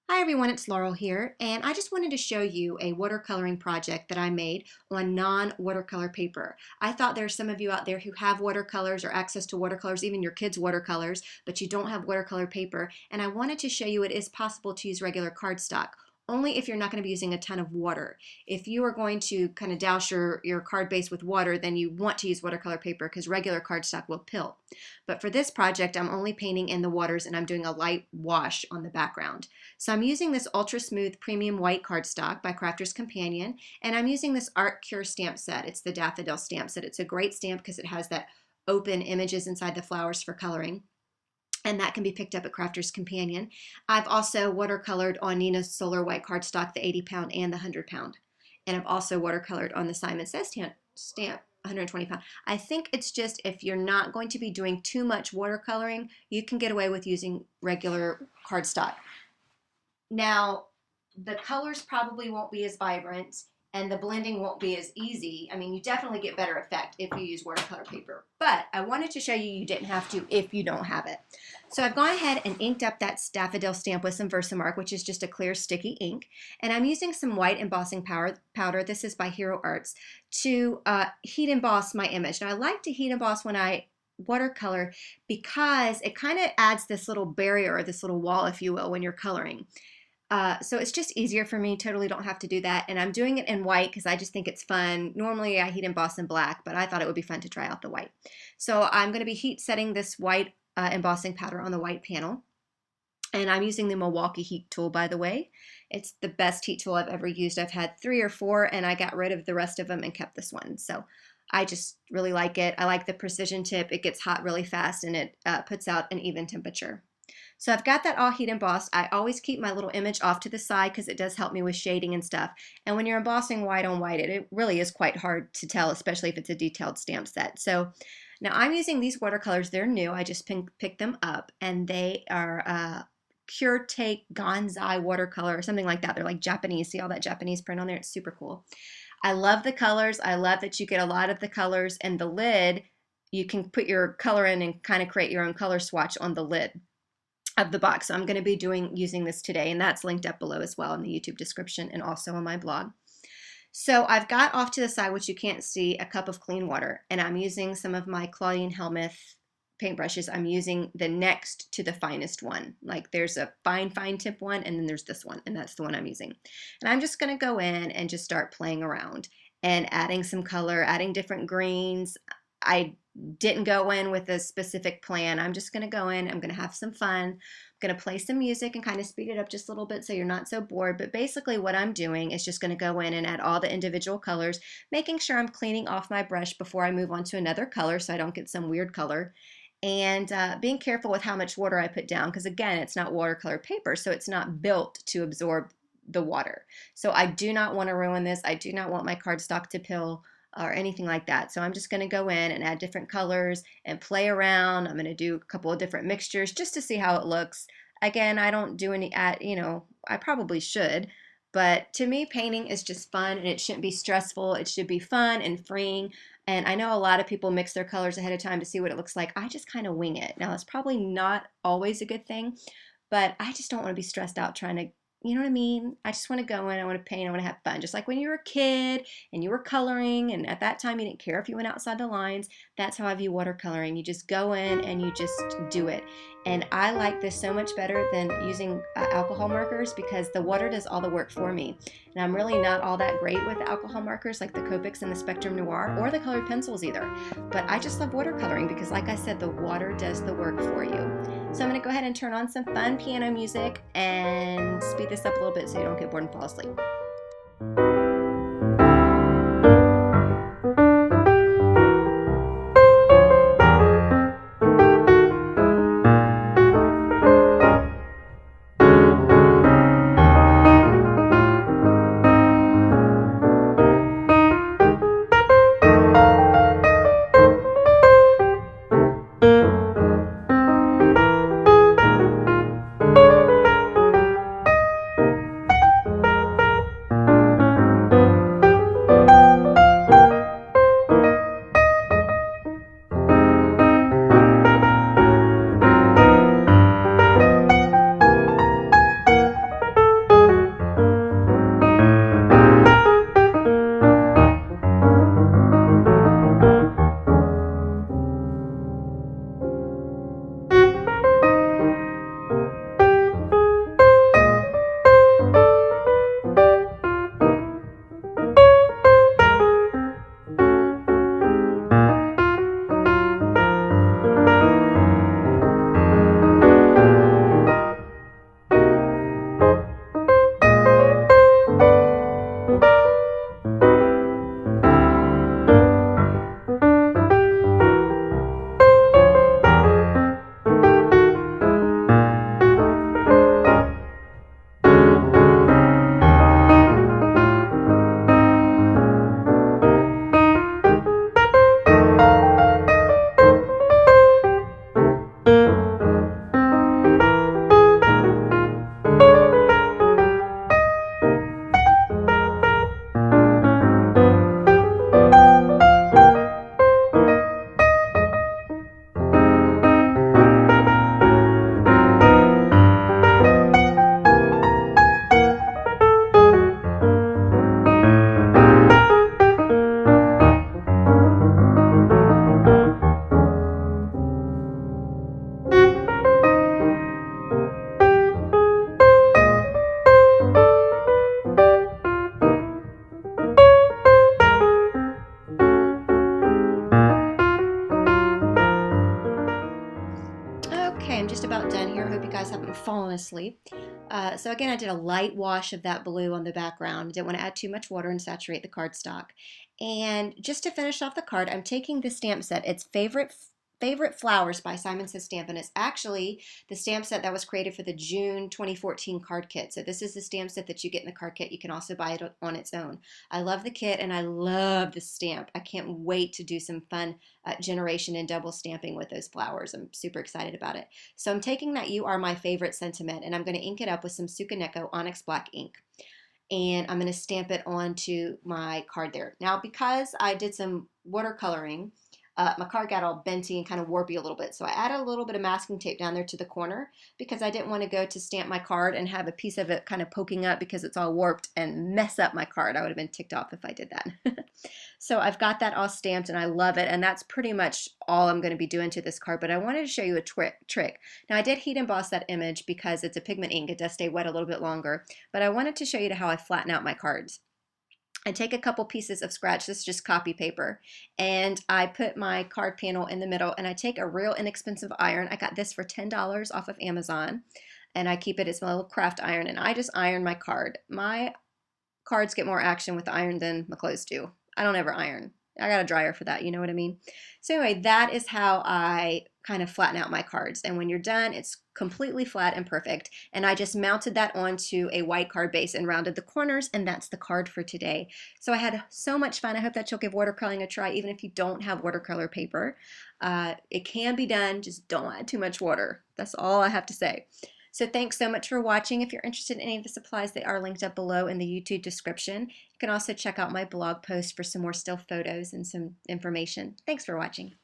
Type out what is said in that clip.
Hi everyone, it's Laurel here, and I just wanted to show you a watercoloring project that I made on non-watercolor paper. I thought there are some of you out there who have watercolors or access to watercolors, even your kids' watercolors, but you don't have watercolor paper, and I wanted to show you it is possible to use regular cardstock. Only if you're not going to be using a ton of water. If you are going to kind of douse your card base with water, then you want to use watercolor paper because regular cardstock will pill. But for this project, I'm only painting in the waters and I'm doing a light wash on the background. So I'm using this Ultra Smooth Premium White cardstock by Crafter's Companion, and I'm using this Art Cure stamp set. It's the Daffodil stamp set. It's a great stamp because it has that open images inside the flowers for coloring, and that can be picked up at Crafter's Companion. I've also watercolored on Nina's Solar White cardstock, the 80-pound and the 100-pound. And I've also watercolored on the Simon Says stamp, 120-pound. I think it's just if you're not going to be doing too much watercoloring, you can get away with using regular cardstock. Now, the colors probably won't be as vibrant and the blending won't be as easy. I mean, you definitely get better effect if you use watercolor paper, but I wanted to show you you didn't have to if you don't have it. So I've gone ahead and inked up that Daffodil stamp with some Versamark, which is just a clear sticky ink, and I'm using some white embossing powder. This is by Hero Arts, to heat emboss my image. Now I like to heat emboss when I watercolor because it kind of adds this little barrier, or this little wall, if you will, when you're coloring. So it's just easier for me, totally don't have to do that. And I'm doing it in white because I just think it's fun. Normally I heat emboss in black, but I thought it would be fun to try out the white. So I'm going to be heat setting this white embossing powder on the white panel. And I'm using the Milwaukee heat tool, by the way. It's the best heat tool I've ever used. I've had 3 or 4 and I got rid of the rest of them and kept this one. So I just really like it. I like the precision tip. It gets hot really fast and it puts out an even temperature. So I've got that all heat embossed. I always keep my little image off to the side because it does help me with shading and stuff. And when you're embossing white on white, it really is quite hard to tell, especially if it's a detailed stamp set. So now I'm using these watercolors. They're new. I just picked them up, and they are Pure Take Gonzai watercolor or something like that. They're like Japanese. See all that Japanese print on there? It's super cool. I love the colors. I love that you get a lot of the colors, and the lid, you can put your color in and kind of create your own color swatch on the lid of the box. So I'm going to be using this today, and that's linked up below as well in the YouTube description and also on my blog. So I've got off to the side, which you can't see, a cup of clean water, and I'm using some of my Claudine hellmuth paintbrushes. I'm using the next to the finest one. Like there's a fine tip one, and then there's this one, and that's the one I'm using. And I'm just going to go in and just start playing around and adding some color, adding different greens. I didn't go in with a specific plan. I'm just going to go in. I'm going to have some fun. I'm going to play some music and kind of speed it up just a little bit so you're not so bored. But basically what I'm doing is just going to go in and add all the individual colors, making sure I'm cleaning off my brush before I move on to another color so I don't get some weird color. And being careful with how much water I put down because, again, it's not watercolor paper, so it's not built to absorb the water. So I do not want to ruin this. I do not want my cardstock to pill or anything like that. So I'm just going to go in and add different colors and play around. I'm going to do a couple of different mixtures just to see how it looks. Again, I don't do any, I probably should, but to me, painting is just fun and it shouldn't be stressful. It should be fun and freeing. And I know a lot of people mix their colors ahead of time to see what it looks like. I just kind of wing it. Now, it's probably not always a good thing, but I just don't want to be stressed out trying to, you know what I mean? I just want to go in, I want to paint, I want to have fun. Just like when you were a kid and you were coloring, and at that time you didn't care if you went outside the lines. That's how I view watercoloring. You just go in and you just do it. And I like this so much better than using alcohol markers because the water does all the work for me. And I'm really not all that great with alcohol markers like the Copics and the Spectrum Noir or the colored pencils either. But I just love watercoloring because, like I said, the water does the work for you. So I'm going to go ahead and turn on some fun piano music and speed this up a little bit so you don't get bored and fall asleep. Okay, I'm just about done here. I hope you guys haven't fallen asleep. So again, I did a light wash of that blue on the background. Didn't want to add too much water and saturate the cardstock. And just to finish off the card, I'm taking the stamp set. It's Favorite Flowers by Simon Says Stamp, and it's actually the stamp set that was created for the June 2014 card kit. So this is the stamp set that you get in the card kit. You can also buy it on its own. I love the kit and I love the stamp. I can't wait to do some fun generation and double stamping with those flowers. I'm super excited about it. So I'm taking that You Are My Favorite sentiment and I'm going to ink it up with some tsukineko onyx black ink. And I'm going to stamp it onto my card there. Now, because I did some watercoloring, my card got all benty and kind of warpy a little bit. So I added a little bit of masking tape down there to the corner because I didn't want to go to stamp my card and have a piece of it kind of poking up because it's all warped and mess up my card. I would have been ticked off if I did that. So I've got that all stamped and I love it. And that's pretty much all I'm going to be doing to this card. But I wanted to show you a trick. Now I did heat emboss that image because it's a pigment ink. It does stay wet a little bit longer. But I wanted to show you how I flatten out my cards. I take a couple pieces of scratch, this is just copy paper, and I put my card panel in the middle and I take a real inexpensive iron. I got this for $10 off of Amazon and I keep it as my little craft iron and I just iron my card. My cards get more action with the iron than my clothes do. I don't ever iron. I got a dryer for that, you know what I mean? So anyway, that is how I kind of flatten out my cards. And when you're done, it's completely flat and perfect. And I just mounted that onto a white card base and rounded the corners, and that's the card for today. So I had so much fun. I hope that you'll give watercoloring a try, even if you don't have watercolor paper. It can be done, just don't add too much water. That's all I have to say. So thanks so much for watching. If you're interested in any of the supplies, they are linked up below in the YouTube description. You can also check out my blog post for some more still photos and some information. Thanks for watching.